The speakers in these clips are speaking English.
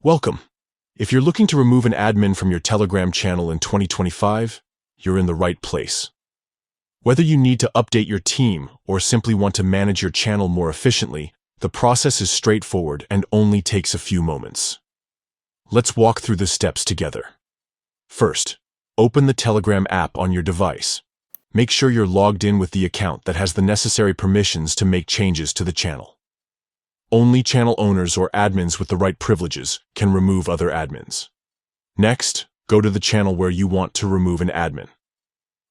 Welcome. If you're looking to remove an admin from your Telegram channel in 2025, you're in the right place. Whether you need to update your team or simply want to manage your channel more efficiently, the process is straightforward and only takes a few moments. Let's walk through the steps together. First, open the Telegram app on your device. Make sure you're logged in with the account that has the necessary permissions to make changes to the channel. Only channel owners or admins with the right privileges can remove other admins. Next, go to the channel where you want to remove an admin.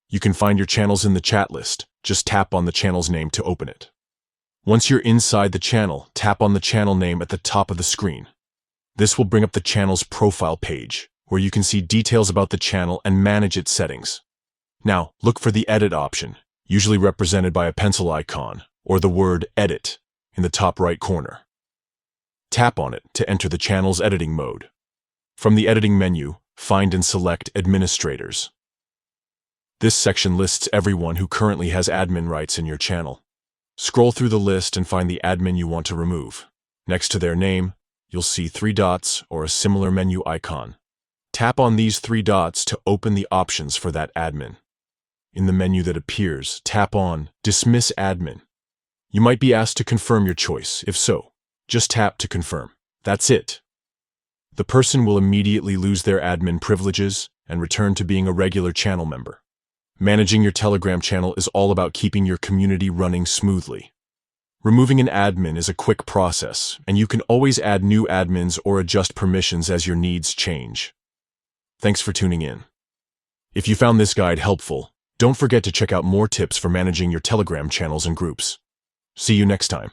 You can find your channels in the chat list. Just tap on the channel's name to open it. Once you're inside the channel, tap on the channel name at the top of the screen. This will bring up the channel's profile page, where you can see details about the channel and manage its settings. Now, look for the Edit option, usually represented by a pencil icon, or the word Edit, in the top right corner. Tap on it to enter the channel's editing mode. From the editing menu, find and select Administrators. This section lists everyone who currently has admin rights in your channel. Scroll through the list and find the admin you want to remove. Next to their name, you'll see 3 dots or a similar menu icon. Tap on these 3 dots to open the options for that admin. In the menu that appears, tap on Dismiss Admin. You might be asked to confirm your choice. If so, just tap to confirm. That's it. The person will immediately lose their admin privileges and return to being a regular channel member. Managing your Telegram channel is all about keeping your community running smoothly. Removing an admin is a quick process, and you can always add new admins or adjust permissions as your needs change. Thanks for tuning in. If you found this guide helpful, don't forget to check out more tips for managing your Telegram channels and groups. See you next time.